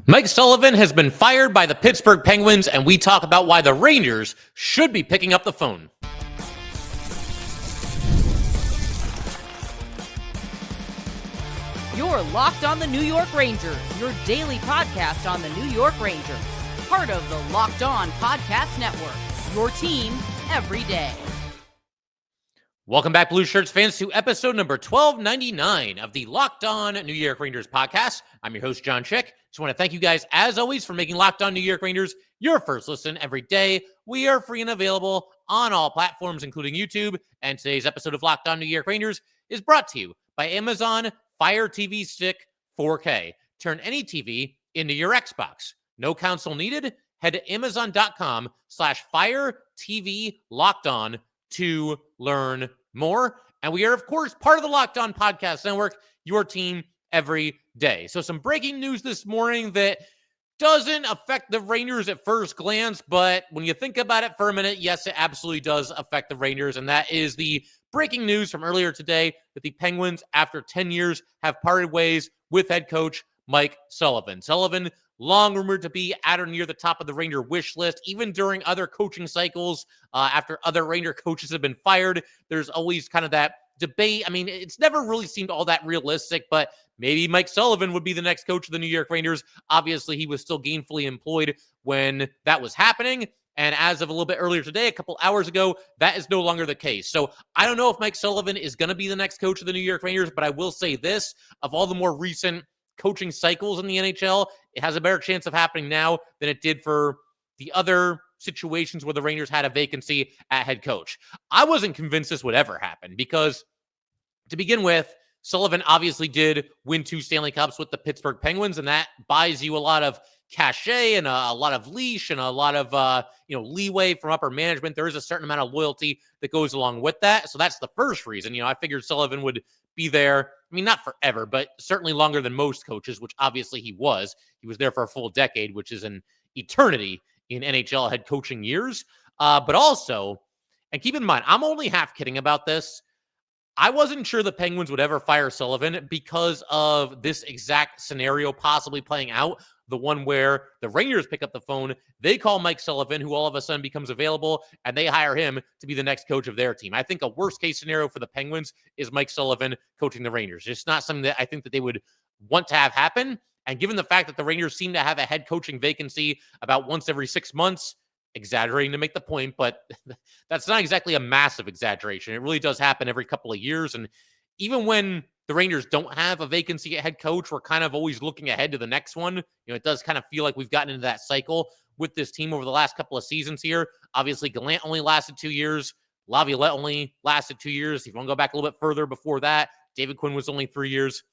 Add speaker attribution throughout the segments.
Speaker 1: Mike Sullivan has been fired by the Pittsburgh Penguins, and we talk about why the Rangers should be picking up the phone.
Speaker 2: You're Locked on the New York Rangers, your daily podcast on the New York Rangers. Part of the Locked On Podcast Network, your team every day.
Speaker 1: Welcome back, Blue Shirts fans, to episode number 1299 of the Locked On New York Rangers podcast. I'm your host, John Chick. Just want to thank you guys, as always, for making Locked On New York Rangers your first listen every day. We are free and available on all platforms, including YouTube. And today's episode of Locked On New York Rangers is brought to you by Amazon Fire TV Stick 4K. Turn any TV into your Xbox. No console needed. Head to Amazon.com/Fire TV Locked On to learn more. And we are, of course, part of the Locked On Podcast Network, your team every day. So some breaking news this morning that doesn't affect the Rangers at first glance, but when you think about it for a minute, yes, it absolutely does affect the Rangers. And that is the breaking news from earlier today that the Penguins, after 10 years, have parted ways with head coach Mike Sullivan. Sullivan, long rumored to be at or near the top of the Ranger wish list, even during other coaching cycles, after other Ranger coaches have been fired. There's always kind of that debate. I mean, it's never really seemed all that realistic, but maybe Mike Sullivan would be the next coach of the New York Rangers. Obviously, he was still gainfully employed when that was happening. And as of a little bit earlier today, a couple hours ago, that is no longer the case. So I don't know if Mike Sullivan is going to be the next coach of the New York Rangers, but I will say this, of all the more recent coaching cycles in the NHL, it has a better chance of happening now than it did for the other situations where the Rangers had a vacancy at head coach. I wasn't convinced this would ever happen because, to begin with, Sullivan obviously did win 2 Stanley Cups with the Pittsburgh Penguins, and that buys you a lot of cachet and a lot of leash and a lot of leeway from upper management. There is a certain amount of loyalty that goes along with that. So that's the first reason. I figured Sullivan would be there. I mean, not forever, but certainly longer than most coaches, which obviously he was. He was there for a full decade, which is an eternity in NHL head coaching years. But also, and keep in mind, I'm only half kidding about this, I wasn't sure the Penguins would ever fire Sullivan because of this exact scenario possibly playing out. The one where the Rangers pick up the phone, they call Mike Sullivan, who all of a sudden becomes available, and they hire him to be the next coach of their team. I think a worst case scenario for the Penguins is Mike Sullivan coaching the Rangers. It's not something that I think that they would want to have happen. And given the fact that the Rangers seem to have a head coaching vacancy about once every 6 months, exaggerating to make the point, but that's not exactly a massive exaggeration. It really does happen every couple of years. And even when the Rangers don't have a vacancy at head coach, we're kind of always looking ahead to the next one. It does kind of feel like we've gotten into that cycle with this team over the last couple of seasons here. Obviously, Gallant only lasted 2 years. Laviolette only lasted 2 years. If you want to go back a little bit further before that, David Quinn was only 3 years.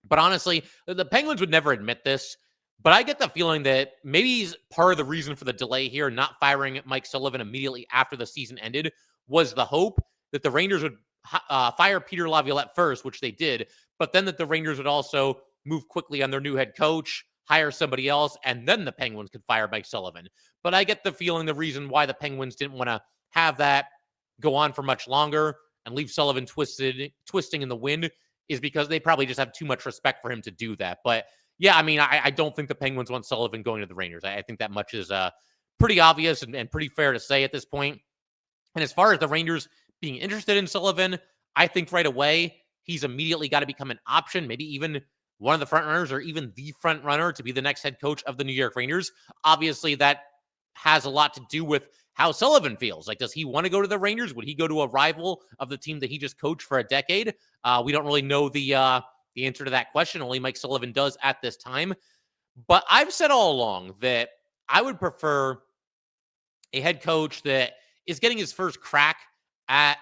Speaker 1: But honestly, the Penguins would never admit this, but I get the feeling that maybe part of the reason for the delay here, not firing Mike Sullivan immediately after the season ended, was the hope that the Rangers would fire Peter Laviolette first, which they did, but then that the Rangers would also move quickly on their new head coach, hire somebody else, and then the Penguins could fire Mike Sullivan. But I get the feeling the reason why the Penguins didn't want to have that go on for much longer and leave Sullivan twisting in the wind is because they probably just have too much respect for him to do that. But yeah, I mean, I don't think the Penguins want Sullivan going to the Rangers. I think that much is pretty obvious and pretty fair to say at this point. And as far as the Rangers being interested in Sullivan, I think right away he's immediately got to become an option, maybe even one of the front runners or even the front runner to be the next head coach of the New York Rangers. Obviously, that has a lot to do with how Sullivan feels. Like, does he want to go to the Rangers? Would he go to a rival of the team that he just coached for a decade? We don't really know the answer to that question. Only Mike Sullivan does at this time. But I've said all along that I would prefer a head coach that is getting his first crack at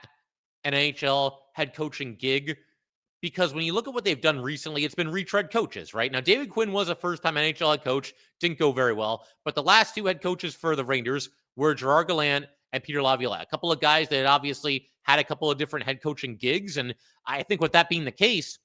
Speaker 1: an NHL head coaching gig, because when you look at what they've done recently, it's been retread coaches, right? Now, David Quinn was a first-time NHL head coach, didn't go very well, but the last 2 head coaches for the Rangers were Gerard Gallant and Peter Laviolette, a couple of guys that obviously had a couple of different head coaching gigs, and I think with that being the case,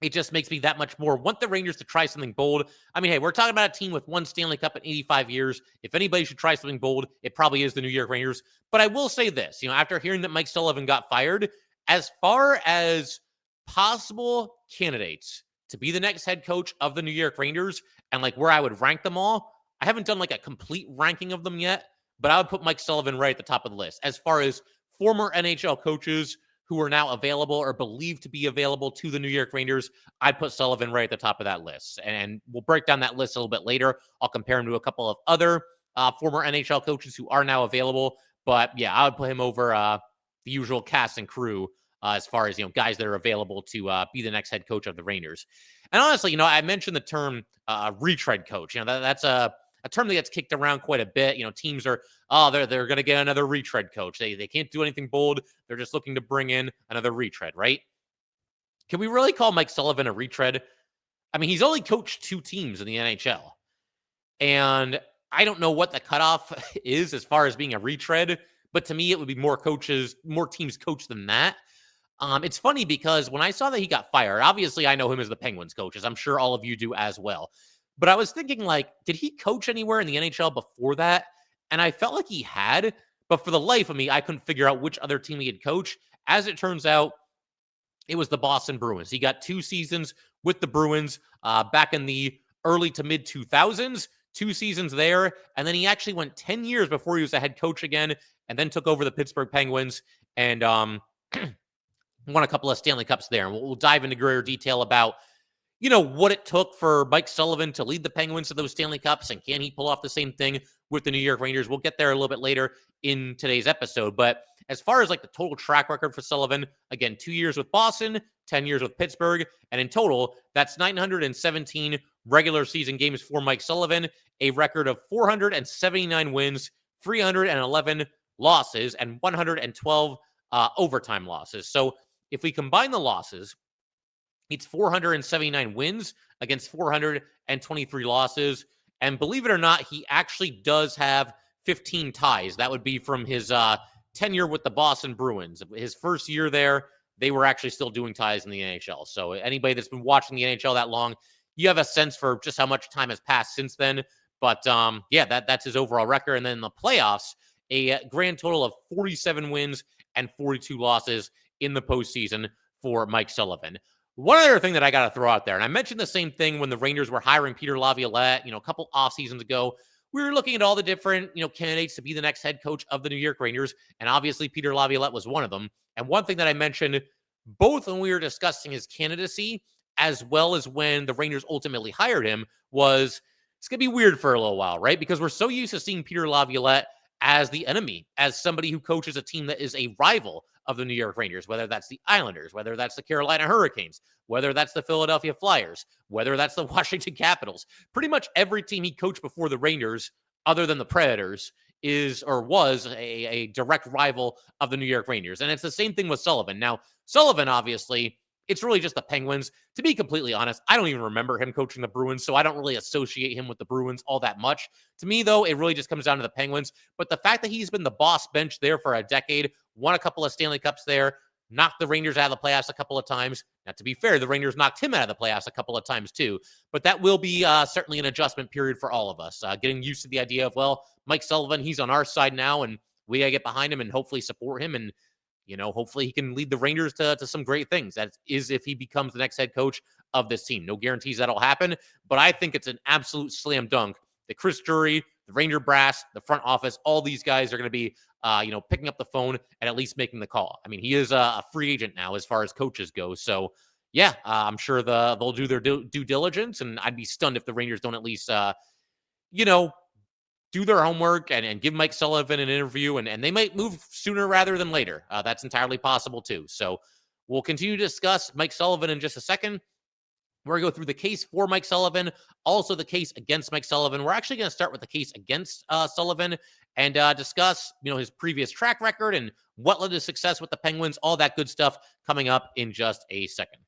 Speaker 1: it just makes me that much more want the Rangers to try something bold. I mean, hey, we're talking about a team with 1 Stanley Cup in 85 years. If anybody should try something bold, it probably is the New York Rangers. But I will say this, after hearing that Mike Sullivan got fired, as far as possible candidates to to be the next head coach of the New York Rangers and like where I would rank them all, I haven't done like a complete ranking of them yet, but I would put Mike Sullivan right at the top of the list. As far as former NHL coaches who are now available or believed to be available to the New York Rangers, I'd put Sullivan right at the top of that list. And we'll break down that list a little bit later. I'll compare him to a couple of other former NHL coaches who are now available. But yeah, I would put him over the usual cast and crew as far as, guys that are available to be the next head coach of the Rangers. And honestly, I mentioned the term retread coach. That's a term that gets kicked around quite a bit. Teams are, they're going to get another retread coach. They can't do anything bold. They're just looking to bring in another retread, right? Can we really call Mike Sullivan a retread? I mean, he's only coached 2 teams in the NHL. And I don't know what the cutoff is as far as being a retread, but to me, it would be more teams coached than that. It's funny because when I saw that he got fired, obviously I know him as the Penguins coach, as I'm sure all of you do as well. But I was thinking, like, did he coach anywhere in the NHL before that? And I felt like he had, but for the life of me, I couldn't figure out which other team he had coached. As it turns out, it was the Boston Bruins. He got 2 seasons with the Bruins back in the early to mid 2000s, 2 seasons there. And then he actually went 10 years before he was a head coach again, and then took over the Pittsburgh Penguins and won a couple of Stanley Cups there. And we'll dive into greater detail about, what it took for Mike Sullivan to lead the Penguins to those Stanley Cups, and can he pull off the same thing with the New York Rangers? We'll get there a little bit later in today's episode. But as far as like the total track record for Sullivan, again, 2 years with Boston, 10 years with Pittsburgh, and in total, that's 917 regular season games for Mike Sullivan, a record of 479 wins, 311 losses, and 112 overtime losses. So if we combine the losses, it's 479 wins against 423 losses. And believe it or not, he actually does have 15 ties. That would be from his tenure with the Boston Bruins. His first year there, they were actually still doing ties in the NHL. So anybody that's been watching the NHL that long, you have a sense for just how much time has passed since then. But that's his overall record. And then in the playoffs, a grand total of 47 wins and 42 losses in the postseason for Mike Sullivan. One other thing that I got to throw out there, and I mentioned the same thing when the Rangers were hiring Peter Laviolette, a couple off seasons ago. We were looking at all the different, candidates to be the next head coach of the New York Rangers, and obviously Peter Laviolette was one of them. And one thing that I mentioned, both when we were discussing his candidacy, as well as when the Rangers ultimately hired him, was it's going to be weird for a little while, right? Because we're so used to seeing Peter Laviolette as the enemy, as somebody who coaches a team that is a rival of the New York Rangers, whether that's the Islanders, whether that's the Carolina Hurricanes, whether that's the Philadelphia Flyers, whether that's the Washington Capitals. Pretty much every team he coached before the Rangers, other than the Predators, is or was a direct rival of the New York Rangers. And it's the same thing with Sullivan. Now, Sullivan, obviously, it's really just the Penguins. To be completely honest, I don't even remember him coaching the Bruins, so I don't really associate him with the Bruins all that much. To me, though, it really just comes down to the Penguins. But the fact that he's been the boss bench there for a decade, won a couple of Stanley Cups there, knocked the Rangers out of the playoffs a couple of times. Now, to be fair, the Rangers knocked him out of the playoffs a couple of times too. But that will be certainly an adjustment period for all of us. Getting used to the idea of, well, Mike Sullivan, he's on our side now, and we got to get behind him and hopefully support him. And hopefully he can lead the Rangers to some great things. That is if he becomes the next head coach of this team. No guarantees that'll happen, but I think it's an absolute slam dunk that Chris Drury, the Ranger brass, the front office, all these guys are going to be, picking up the phone and at least making the call. I mean, he is a free agent now as far as coaches go. So, I'm sure they'll do their due diligence, and I'd be stunned if the Rangers don't at least, do their homework and give Mike Sullivan an interview, and they might move sooner rather than later. That's entirely possible too. So we'll continue to discuss Mike Sullivan in just a second. We're going to go through the case for Mike Sullivan, also the case against Mike Sullivan. We're actually going to start with the case against Sullivan and discuss, his previous track record and what led to success with the Penguins, all that good stuff coming up in just a second.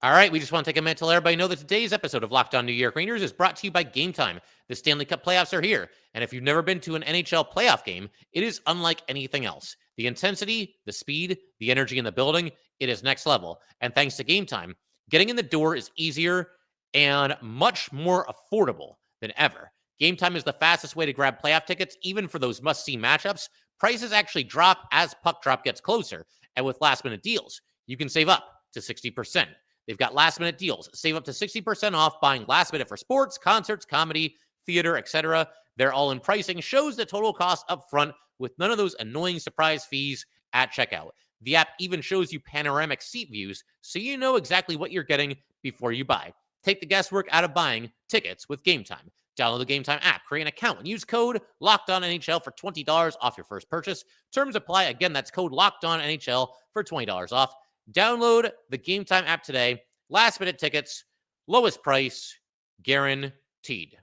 Speaker 1: All right, we just want to take a minute to let everybody know that today's episode of Locked On New York Rangers is brought to you by Gametime. The Stanley Cup playoffs are here, and if you've never been to an NHL playoff game, it is unlike anything else. The intensity, the speed, the energy in the building, it is next level. And thanks to Gametime, getting in the door is easier and much more affordable than ever. Gametime is the fastest way to grab playoff tickets, even for those must-see matchups. Prices actually drop as puck drop gets closer. And with last minute deals, you can save up to 60%. They've got last minute deals. Save up to 60% off buying last minute for sports, concerts, comedy, theater, etc. Their all-in pricing shows the total cost up front with none of those annoying surprise fees at checkout. The app even shows you panoramic seat views so you know exactly what you're getting before you buy. Take the guesswork out of buying tickets with Gametime. Download the Gametime app, create an account, and use code LOCKEDONNHL for $20 off your first purchase. Terms apply. Again, that's code LOCKEDONNHL for $20 off. Download the Gametime app today. Last minute tickets, lowest price, guaranteed.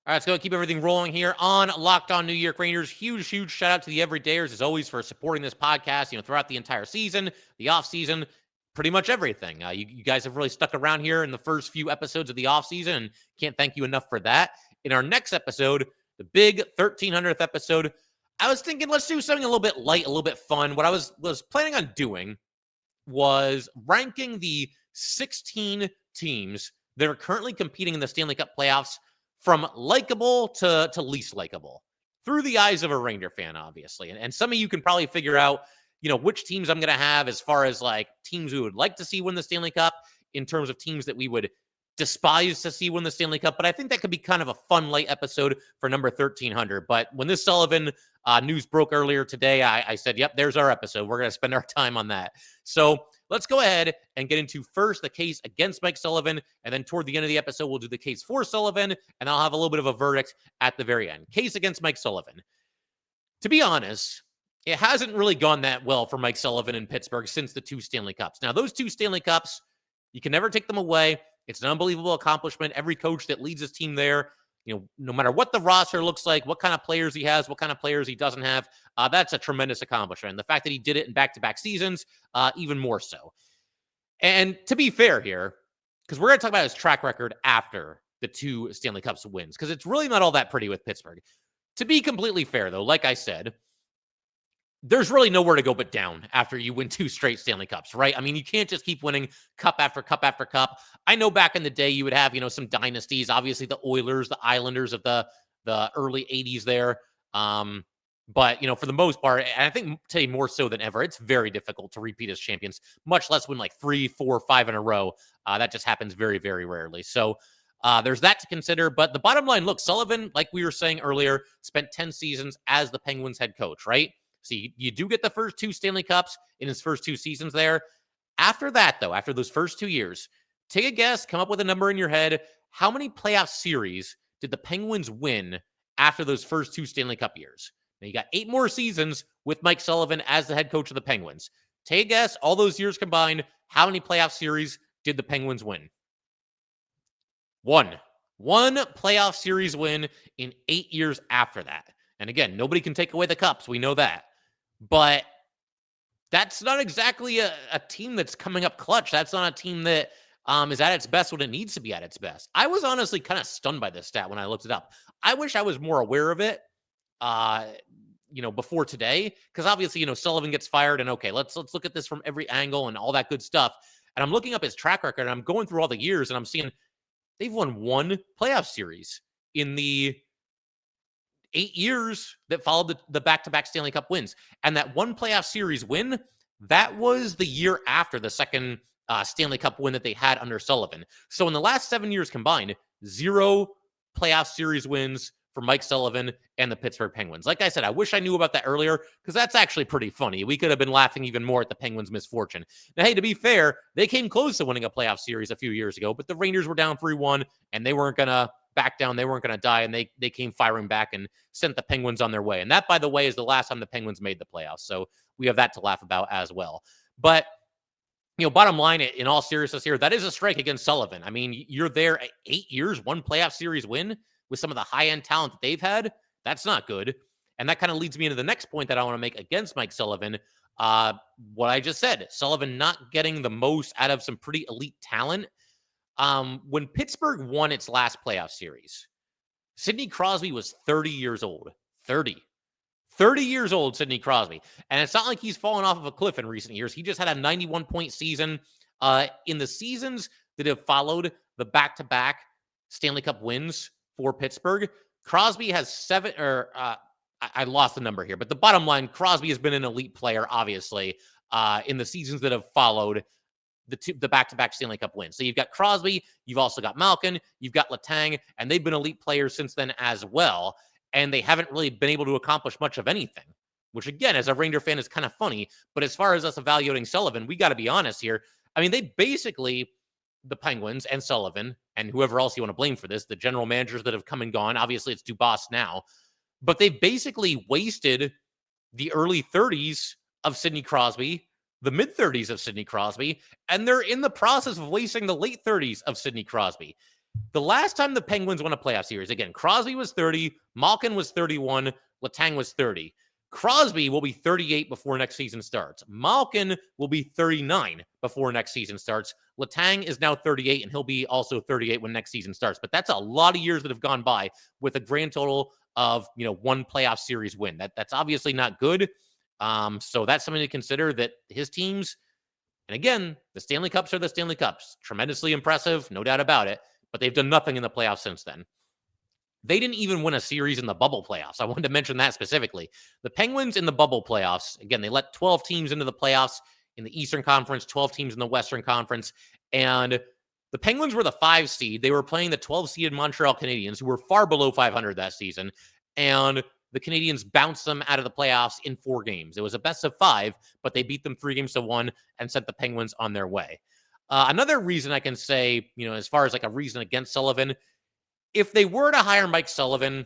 Speaker 1: All right, let's go keep everything rolling here on Locked On New York Rangers. Huge shout out to the everydayers, as always, for supporting this podcast, throughout the entire season, the offseason, pretty much everything. You guys have really stuck around here in the first few episodes of the offseason, and can't thank you enough for that. In our next episode, the big 1300th episode, I was thinking let's do something a little bit light, a little bit fun. What I was planning on doing was ranking the 16 teams that are currently competing in the Stanley Cup playoffs from likable to least likable through the eyes of a Ranger fan, obviously. And some of you can probably figure out, which teams I'm going to have as far as like teams we would like to see win the Stanley Cup in terms of teams that we would despise to see win the Stanley Cup. But I think that could be kind of a fun, light episode for number 1300. But when this Sullivan news broke earlier today, I said, yep, there's our episode. We're going to spend our time on that. So let's go ahead and get into first the case against Mike Sullivan, and then toward the end of the episode, we'll do the case for Sullivan, and I'll have a little bit of a verdict at the very end. Case against Mike Sullivan. To be honest, it hasn't really gone that well for Mike Sullivan in Pittsburgh since the 2 Stanley Cups. Now, those 2 Stanley Cups, you can never take them away. It's an unbelievable accomplishment. Every coach that leads his team there, no matter what the roster looks like, what kind of players he has, what kind of players he doesn't have, that's a tremendous accomplishment. And the fact that he did it in back-to-back seasons, even more so. And to be fair here, because we're going to talk about his track record after the 2 Stanley Cups wins, because it's really not all that pretty with Pittsburgh. To be completely fair, though, like I said, there's really nowhere to go but down after you win 2 straight Stanley Cups, right? I mean, you can't just keep winning cup after cup after cup. I know back in the day you would have, some dynasties, obviously the Oilers, the Islanders of the early 80s there. But, for the most part, and I think today more so than ever, it's very difficult to repeat as champions, much less win like 3, 4, 5 in a row. That just happens very, very rarely. So there's that to consider. But the bottom line, look, Sullivan, like we were saying earlier, spent 10 seasons as the Penguins head coach, right? So you do get the first 2 Stanley Cups in his first 2 seasons there. After that, though, after those first 2 years, take a guess, come up with a number in your head. How many playoff series did the Penguins win after those first 2 Stanley Cup years? Now, you got 8 more seasons with Mike Sullivan as the head coach of the Penguins. Take a guess, all those years combined, how many playoff series did the Penguins win? 1. 1 playoff series win in 8 years after that. And again, nobody can take away the cups. We know that. But that's not exactly a team that's coming up clutch. That's not a team that is at its best when it needs to be at its best. I was honestly kind of stunned by this stat when I looked it up. I wish I was more aware of it, before today, because obviously, Sullivan gets fired, and okay, let's look at this from every angle and all that good stuff. And I'm looking up his track record, and I'm going through all the years, and I'm seeing they've won 1 playoff series in the 8 years that followed the back-to-back Stanley Cup wins. And that 1 playoff series win, that was the year after the second Stanley Cup win that they had under Sullivan. So in the last 7 years combined, 0 playoff series wins for Mike Sullivan and the Pittsburgh Penguins. Like I said, I wish I knew about that earlier, because that's actually pretty funny. We could have been laughing even more at the Penguins' misfortune. Now, hey, to be fair, they came close to winning a playoff series a few years ago, but the Rangers were down 3-1, and they weren't going to back down. They weren't going to die, and they came firing back and sent the Penguins on their way. And that, by the way, is the last time the Penguins made the playoffs. So we have that to laugh about as well. But, bottom line, in all seriousness here, that is a strike against Sullivan. I mean, you're there 8 years, 1 playoff series win with some of the high-end talent that they've had. That's not good. And that kind of leads me into the next point that I want to make against Mike Sullivan. What I just said, Sullivan not getting the most out of some pretty elite talent. When Pittsburgh won its last playoff series, Sidney Crosby was 30 years old. 30 years old, Sidney Crosby. And it's not like he's fallen off of a cliff in recent years. He just had a 91-point season. In the seasons that have followed the back-to-back Stanley Cup wins for Pittsburgh, Crosby has I lost the number here, but the bottom line, Crosby has been an elite player, obviously, in the seasons that have followed the back-to-back Stanley Cup wins. So you've got Crosby, you've also got Malkin, you've got Letang, and they've been elite players since then as well. And they haven't really been able to accomplish much of anything, which again, as a Ranger fan, is kind of funny. But as far as us evaluating Sullivan, we got to be honest here. I mean, they basically, the Penguins and Sullivan and whoever else you want to blame for this, the general managers that have come and gone, obviously it's Dubas now, but they've basically wasted the early 30s of Sidney Crosby, the mid 30s of Sidney Crosby, and they're in the process of wasting the late 30s of Sidney Crosby. The last time the Penguins won a playoff series, again, Crosby was 30, Malkin was 31, Letang was 30. Crosby will be 38 before next season starts. Malkin will be 39 before next season starts. Letang is now 38, and he'll be also 38 when next season starts. But that's a lot of years that have gone by with a grand total of, one playoff series win. That's obviously not good. So that's something to consider, that his teams, and again, the Stanley Cups are the Stanley Cups. Tremendously impressive, no doubt about it, but they've done nothing in the playoffs since then. They didn't even win a series in the bubble playoffs. I wanted to mention that specifically. The Penguins in the bubble playoffs, again, they let 12 teams into the playoffs in the Eastern Conference, 12 teams in the Western Conference, and the Penguins were the 5 seed. They were playing the 12-seeded Montreal Canadiens, who were far below 500 that season, and the Canadiens bounced them out of the playoffs in 4 games. It was a best of 5, but they beat them 3-1 and sent the Penguins on their way. Another reason I can say, as far as like a reason against Sullivan, if they were to hire Mike Sullivan,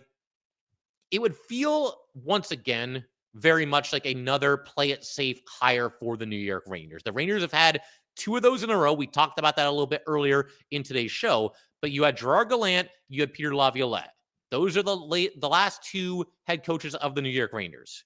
Speaker 1: it would feel, once again, very much like another play-it-safe hire for the New York Rangers. The Rangers have had 2 of those in a row. We talked about that a little bit earlier in today's show, but you had Gerard Gallant, you had Peter Laviolette. Those are the last 2 head coaches of the New York Rangers.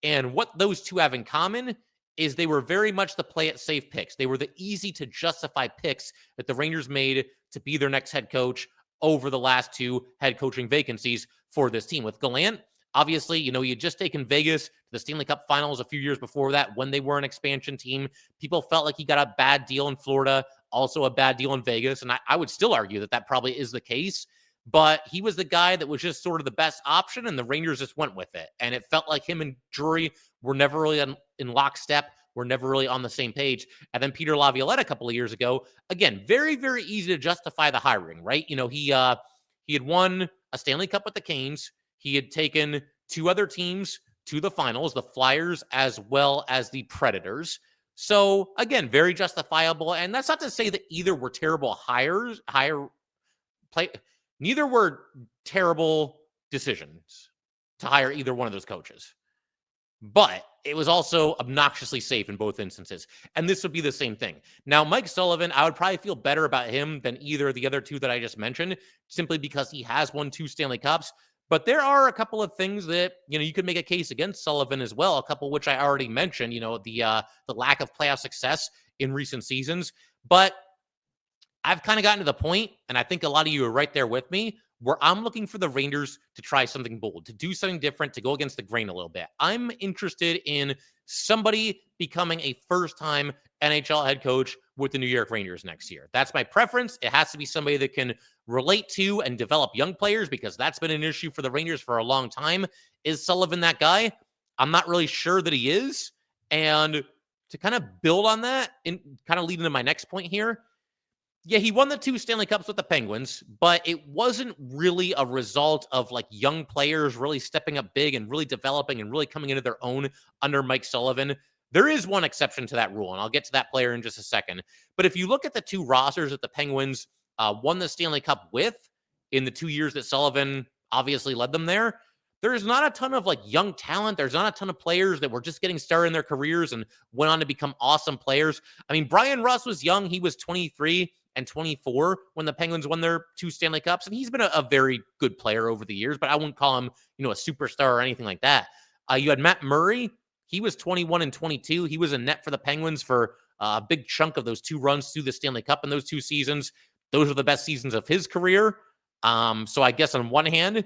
Speaker 1: And what those 2 have in common is they were very much the play-it-safe picks. They were the easy-to-justify picks that the Rangers made to be their next head coach over the last 2 head coaching vacancies for this team. With Gallant, obviously, he had just taken Vegas to the Stanley Cup Finals a few years before that when they were an expansion team. People felt like he got a bad deal in Florida, also a bad deal in Vegas, and I would still argue that probably is the case. But he was the guy that was just sort of the best option, and the Rangers just went with it. And it felt like him and Drury were never really in lockstep. We're never really on the same page. And then Peter Laviolette a couple of years ago, again, very, very easy to justify the hiring, right? He had won a Stanley Cup with the Canes. He had taken 2 other teams to the finals, the Flyers as well as the Predators. So again, very justifiable. And that's not to say that either were terrible neither were terrible decisions to hire either one of those coaches. But it was also obnoxiously safe in both instances. And this would be the same thing. Now, Mike Sullivan, I would probably feel better about him than either of the other 2 that I just mentioned, simply because he has won 2 Stanley Cups. But there are a couple of things that, you could make a case against Sullivan as well, a couple of which I already mentioned, the lack of playoff success in recent seasons. But I've kind of gotten to the point, and I think a lot of you are right there with me, where I'm looking for the Rangers to try something bold, to do something different, to go against the grain a little bit. I'm interested in somebody becoming a first-time NHL head coach with the New York Rangers next year. That's my preference. It has to be somebody that can relate to and develop young players, because that's been an issue for the Rangers for a long time. Is Sullivan that guy? I'm not really sure that he is. And to kind of build on that and kind of lead into my next point here, yeah, he won the 2 Stanley Cups with the Penguins, but it wasn't really a result of like young players really stepping up big and really developing and really coming into their own under Mike Sullivan. There is one exception to that rule, and I'll get to that player in just a second. But if you look at the 2 rosters that the Penguins won the Stanley Cup with in the 2 years that Sullivan obviously led them there, there's not a ton of like young talent. There's not a ton of players that were just getting started in their careers and went on to become awesome players. I mean, Brian Russ was young. He was 23 and 24 when the Penguins won their 2 Stanley Cups. And he's been a very good player over the years, but I wouldn't call him, a superstar or anything like that. You had Matt Murray. He was 21 and 22. He was in net for the Penguins for a big chunk of those 2 runs through the Stanley Cup in those 2 seasons. Those are the best seasons of his career. So I guess on one hand,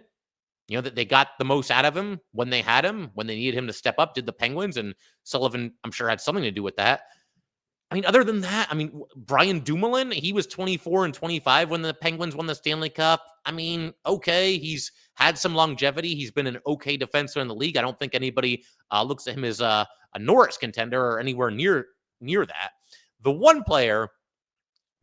Speaker 1: that they got the most out of him when they had him, when they needed him to step up, did the Penguins, and Sullivan, I'm sure, had something to do with that. other than that, Brian Dumoulin, he was 24 and 25 when the Penguins won the Stanley Cup. Okay, he's had some longevity. He's been an okay defenseman in the league. I don't think anybody looks at him as a Norris contender or anywhere near that. The one player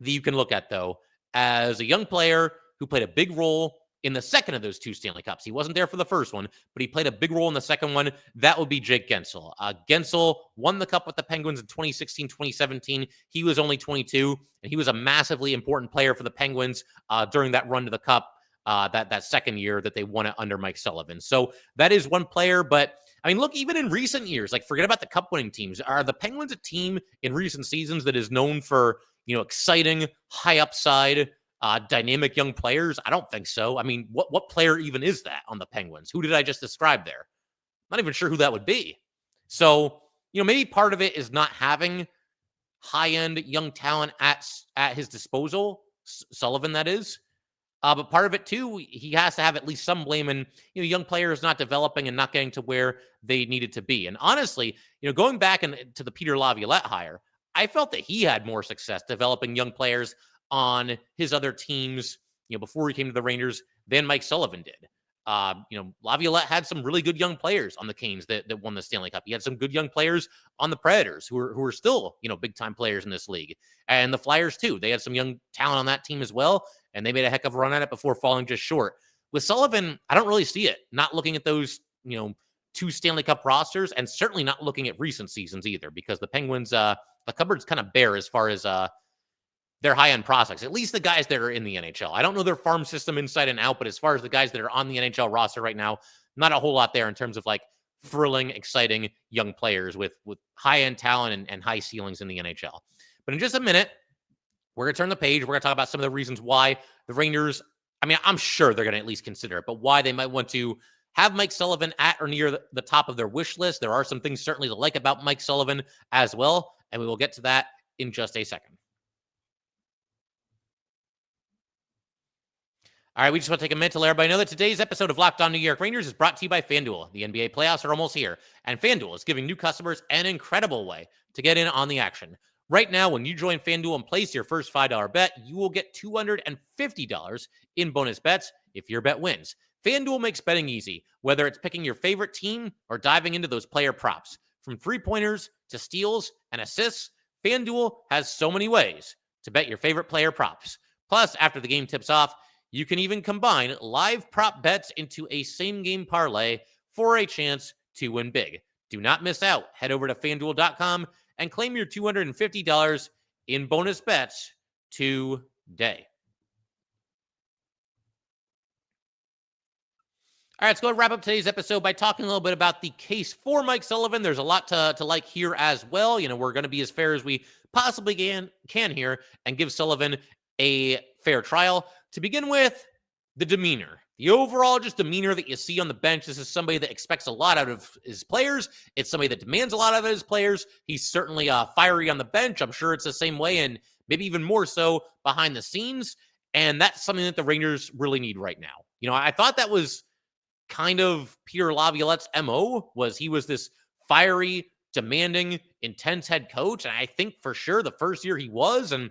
Speaker 1: that you can look at, though, as a young player who played a big role in the second of those two Stanley Cups. He wasn't there for the first one, but he played a big role in the second one. That would be Jake Gensel. Gensel won the Cup with the Penguins in 2016, 2017. He was only 22, and he was a massively important player for the Penguins during that run to the Cup, that second year that they won it under Mike Sullivan. So that is one player, but look, even in recent years, like forget about the Cup winning teams. Are the Penguins a team in recent seasons that is known for, exciting, high upside, dynamic young players? I don't think so. What player even is that on the Penguins? Who did I just describe there? Not even sure who that would be. So, maybe part of it is not having high-end young talent at his disposal, Sullivan, that is. But part of it, too, he has to have at least some blame in, young players not developing and not getting to where they needed to be. And honestly, going back to the Peter Laviolette hire, I felt that he had more success developing young players on his other teams, before he came to the Rangers than Mike Sullivan did. Laviolette had some really good young players on the Canes that won the Stanley Cup. He had some good young players on the Predators who are still, big time players in this league. And the Flyers too. They had some young talent on that team as well, and they made a heck of a run at it before falling just short. With Sullivan, I don't really see it. Not looking at those, two Stanley Cup rosters, and certainly not looking at recent seasons either, because the Penguins, the cupboard's kind of bare as far as their high-end prospects, at least the guys that are in the NHL. I don't know their farm system inside and out, but as far as the guys that are on the NHL roster right now, not a whole lot there in terms of like thrilling, exciting young players with high-end talent and high ceilings in the NHL. But in just a minute, we're going to turn the page. We're going to talk about some of the reasons why the Rangers, I'm sure they're going to at least consider it, but why they might want to have Mike Sullivan at or near the top of their wish list. There are some things certainly to like about Mike Sullivan as well, and we will get to that in just a second. All right, we just want to take a minute to let everybody know that today's episode of Locked On New York Rangers is brought to you by FanDuel. The NBA playoffs are almost here, and FanDuel is giving new customers an incredible way to get in on the action. Right now, when you join FanDuel and place your first $5 bet, you will get $250 in bonus bets if your bet wins. FanDuel makes betting easy, whether it's picking your favorite team or diving into those player props. From three-pointers to steals and assists, FanDuel has so many ways to bet your favorite player props. Plus, after the game tips off, you can even combine live prop bets into a same-game parlay for a chance to win big. Do not miss out. Head over to FanDuel.com and claim your $250 in bonus bets today. All right, let's go and wrap up today's episode by talking a little bit about the case for Mike Sullivan. There's a lot to like here as well. We're going to be as fair as we possibly can here and give Sullivan a fair trial. To begin with, the demeanor. The overall just demeanor that you see on the bench. This is somebody that expects a lot out of his players. It's somebody that demands a lot out of his players. He's certainly fiery on the bench. I'm sure it's the same way, and maybe even more so behind the scenes. And that's something that the Rangers really need right now. I thought that was kind of Peter Laviolette's MO, was he was this fiery, demanding, intense head coach. And I think for sure the first year he was, and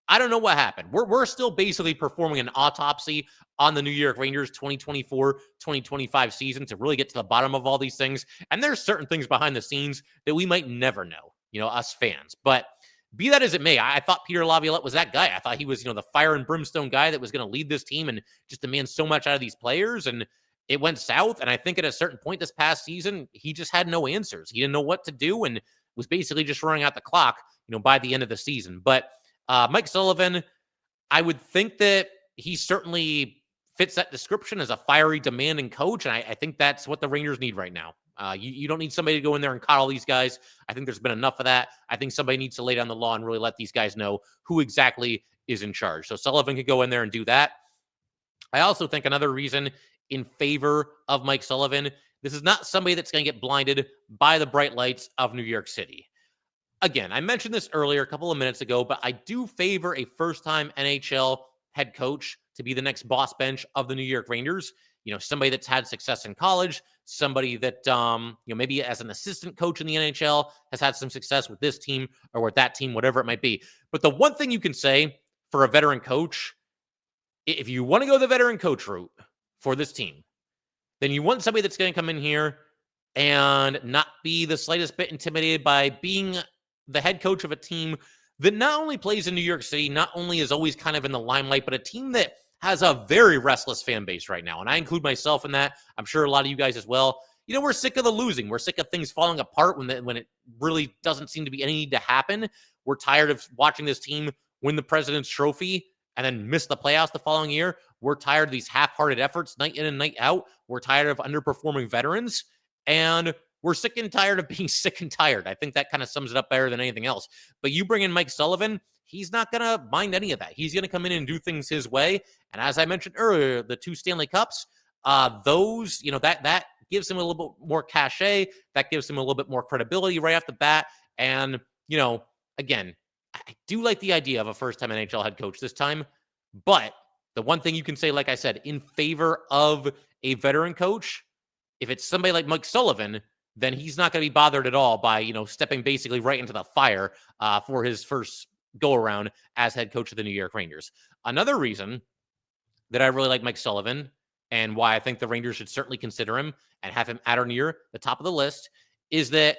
Speaker 1: I don't know what happened. We're still basically performing an autopsy on the New York Rangers 2024-2025 season to really get to the bottom of all these things. And there's certain things behind the scenes that we might never know, us fans. But be that as it may, I thought Peter Laviolette was that guy. I thought he was, the fire and brimstone guy that was going to lead this team and just demand so much out of these players. And it went south. And I think at a certain point this past season, he just had no answers. He didn't know what to do and was basically just running out the clock, by the end of the season. But Mike Sullivan, I would think that he certainly fits that description as a fiery, demanding coach, and I think that's what the Rangers need right now. You don't need somebody to go in there and coddle these guys. I think there's been enough of that. I think somebody needs to lay down the law and really let these guys know who exactly is in charge. So Sullivan could go in there and do that. I also think another reason in favor of Mike Sullivan, this is not somebody that's going to get blinded by the bright lights of New York City. Again, I mentioned this earlier a couple of minutes ago, but I do favor a first-time NHL head coach to be the next boss bench of the New York Rangers. Somebody that's had success in college, somebody that, maybe as an assistant coach in the NHL has had some success with this team or with that team, whatever it might be. But the one thing you can say for a veteran coach, if you want to go the veteran coach route for this team, then you want somebody that's going to come in here and not be the slightest bit intimidated by being the head coach of a team that not only plays in New York City, not only is always kind of in the limelight, but a team that has a very restless fan base right now. And I include myself in that. I'm sure a lot of you guys as well. We're sick of the losing. We're sick of things falling apart when it really doesn't seem to be any need to happen. We're tired of watching this team win the President's Trophy and then miss the playoffs the following year. We're tired of these half-hearted efforts night in and night out. We're tired of underperforming veterans. And we're sick and tired of being sick and tired. I think that kind of sums it up better than anything else. But you bring in Mike Sullivan, he's not going to mind any of that. He's going to come in and do things his way. And as I mentioned earlier, the 2 Stanley Cups, those, that gives him a little bit more cachet. That gives him a little bit more credibility right off the bat. And, again, I do like the idea of a first-time NHL head coach this time. But the one thing you can say, like I said, in favor of a veteran coach, if it's somebody like Mike Sullivan, then he's not going to be bothered at all by, stepping basically right into the fire for his first go-around as head coach of the New York Rangers. Another reason that I really like Mike Sullivan and why I think the Rangers should certainly consider him and have him at or near the top of the list is that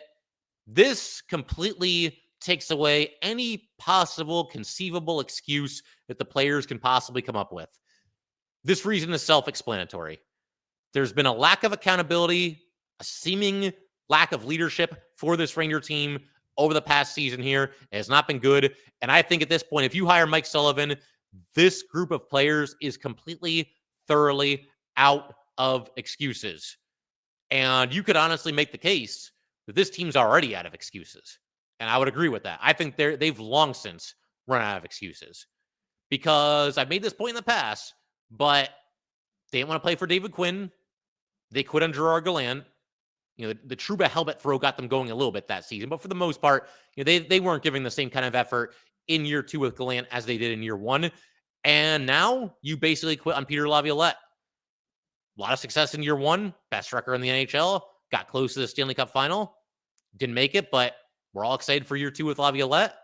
Speaker 1: this completely takes away any possible conceivable excuse that the players can possibly come up with. This reason is self-explanatory. There's been a lack of accountability, a seeming lack of leadership for this Ranger team over the past season here. It has not been good. And I think at this point, if you hire Mike Sullivan, this group of players is completely, thoroughly out of excuses. And you could honestly make the case that this team's already out of excuses. And I would agree with that. I think they've long since run out of excuses. Because I've made this point in the past, but they didn't want to play for David Quinn. They quit on Gerard Gallant. The Trouba helmet throw got them going a little bit that season. But for the most part, they weren't giving the same kind of effort in year 2 with Gallant as they did in year 1. And now you basically quit on Peter Laviolette. A lot of success in year 1. Best record in the NHL. Got close to the Stanley Cup final. Didn't make it, but we're all excited for year 2 with Laviolette.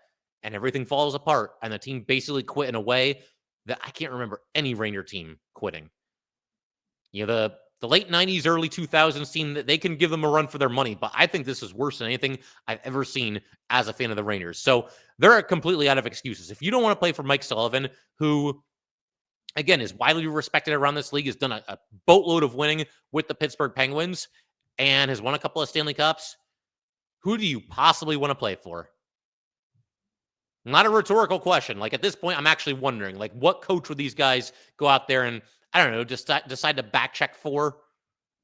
Speaker 1: And everything falls apart. And the team basically quit in a way that I can't remember any Ranger team quitting. The late 90s, early 2000s team, that they can give them a run for their money, but I think this is worse than anything I've ever seen as a fan of the Rangers. So they're completely out of excuses. If you don't want to play for Mike Sullivan, who, again, is widely respected around this league, has done a boatload of winning with the Pittsburgh Penguins, and has won a couple of Stanley Cups, who do you possibly want to play for? Not a rhetorical question. Like, at this point, I'm actually wondering, like, what coach would these guys go out there and, I don't know, just decide to back check for?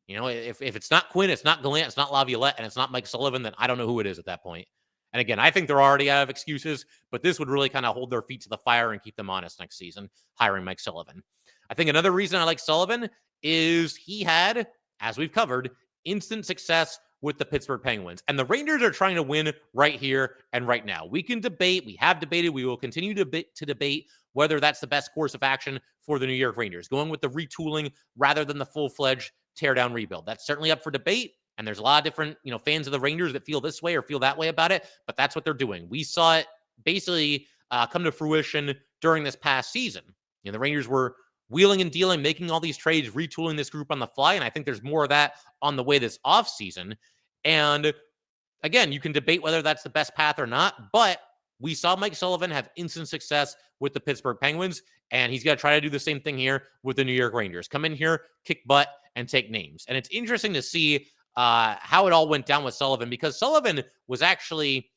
Speaker 1: If it's not Quinn, it's not Gallant, it's not Laviolette, and it's not Mike Sullivan, then I don't know who it is at that point. And again, I think they're already out of excuses, but this would really kind of hold their feet to the fire and keep them honest next season, hiring Mike Sullivan. I think another reason I like Sullivan is he had, as we've covered, instant success with the Pittsburgh Penguins. And the Rangers are trying to win right here and right now. We can debate, we have debated, we will continue to debate whether that's the best course of action for the New York Rangers, going with the retooling rather than the full-fledged teardown rebuild. That's certainly up for debate, and there's a lot of different fans of the Rangers that feel this way or feel that way about it, but that's what they're doing. We saw it basically come to fruition during this past season. The Rangers were wheeling and dealing, making all these trades, retooling this group on the fly, and I think there's more of that on the way this offseason. And again, you can debate whether that's the best path or not, but we saw Mike Sullivan have instant success with the Pittsburgh Penguins, and he's going to try to do the same thing here with the New York Rangers. Come in here, kick butt, and take names. And it's interesting to see how it all went down with Sullivan, because Sullivan was actually,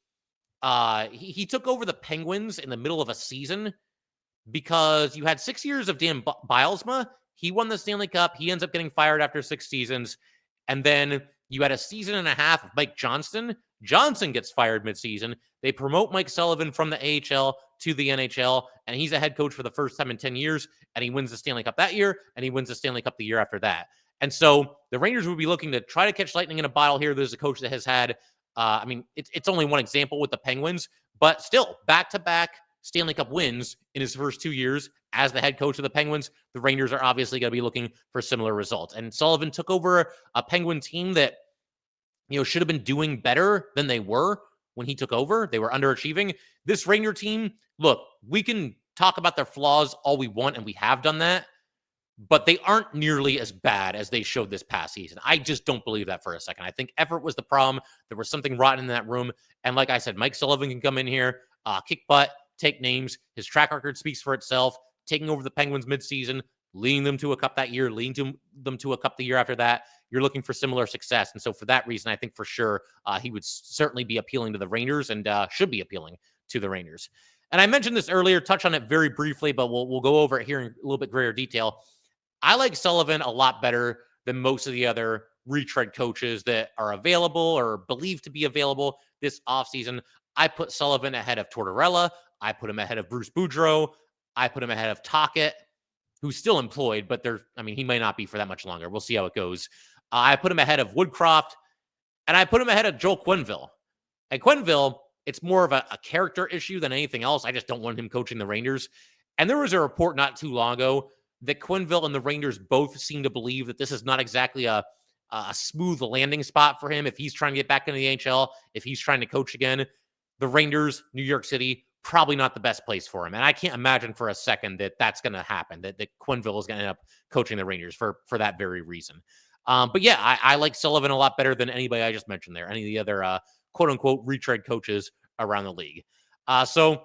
Speaker 1: he took over the Penguins in the middle of a season because you had 6 years of Dan Bilesma. He won the Stanley Cup. He ends up getting fired after 6 seasons. And then you had a season and a half of Mike Johnston. Johnson gets fired midseason. They promote Mike Sullivan from the AHL to the NHL, and he's a head coach for the first time in 10 years, and he wins the Stanley Cup that year, and he wins the Stanley Cup the year after that. And so the Rangers would be looking to try to catch lightning in a bottle here. There's a coach that has had, it's only one example with the Penguins, but still back-to-back Stanley Cup wins in his first 2 years as the head coach of the Penguins, the Rangers are obviously going to be looking for similar results. And Sullivan took over a Penguin team that, should have been doing better than they were when he took over. They were underachieving. This Ranger team, look, we can talk about their flaws all we want, and we have done that, but they aren't nearly as bad as they showed this past season. I just don't believe that for a second. I think effort was the problem. There was something rotten in that room. And like I said, Mike Sullivan can come in here, kick butt, take names. His track record speaks for itself. Taking over the Penguins midseason, leading them to a cup that year, leading them to a cup the year after that. You're looking for similar success. And so for that reason, I think for sure he would certainly be appealing to the Rangers and should be appealing to the Rangers. And I mentioned this earlier, touch on it very briefly, but we'll go over it here in a little bit greater detail. I like Sullivan a lot better than most of the other retread coaches that are available or believed to be available this offseason. I put Sullivan ahead of Tortorella. I put him ahead of Bruce Boudreau. I put him ahead of Tocchet, who's still employed, but he may not be for that much longer. We'll see how it goes. I put him ahead of Woodcroft, and I put him ahead of Joel Quenneville. And Quenneville, it's more of a character issue than anything else. I just don't want him coaching the Rangers. And there was a report not too long ago that Quenneville and the Rangers both seem to believe that this is not exactly a smooth landing spot for him if he's trying to get back into the NHL, if he's trying to coach again. The Rangers, New York City, probably not the best place for him. And I can't imagine for a second that that's going to happen, that Quenneville is going to end up coaching the Rangers for that very reason. But yeah, I like Sullivan a lot better than anybody I just mentioned there, any of the other quote-unquote retread coaches around the league. So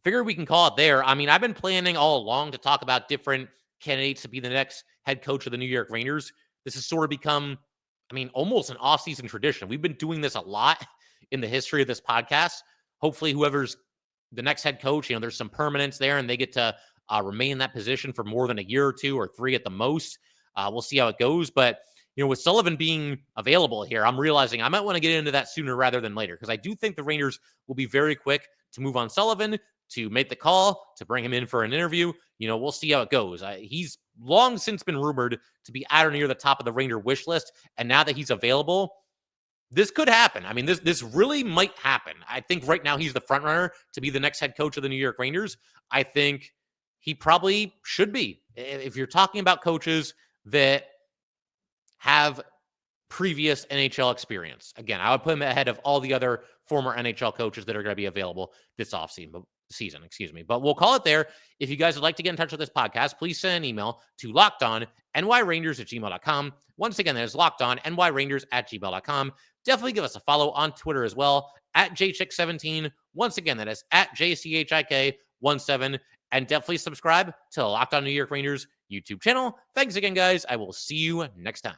Speaker 1: figure we can call it there. I mean, I've been planning all along to talk about different candidates to be the next head coach of the New York Rangers. This has sort of become, almost an off-season tradition. We've been doing this a lot in the history of this podcast. Hopefully, whoever's the next head coach, there's some permanence there, and they get to remain in that position for more than a year or 2 or 3 at the most. We'll see how it goes. But, with Sullivan being available here, I'm realizing I might want to get into that sooner rather than later, because I do think the Rangers will be very quick to move on Sullivan, to make the call, to bring him in for an interview. We'll see how it goes. He's long since been rumored to be at or near the top of the Ranger wish list. And now that he's available, this could happen. This really might happen. I think right now he's the front runner to be the next head coach of the New York Rangers. I think he probably should be. If you're talking about coaches that have previous NHL experience, again, I would put him ahead of all the other former NHL coaches that are going to be available this offseason. But we'll call it there. If you guys would like to get in touch with this podcast, please send an email to lockedonnyrangers@gmail.com. Once again, that is lockedonnyrangers@gmail.com. Definitely give us a follow on Twitter as well, @jchick17. Once again, that is @jchik17. And definitely subscribe to the Locked On New York Rangers YouTube channel. Thanks again, guys. I will see you next time.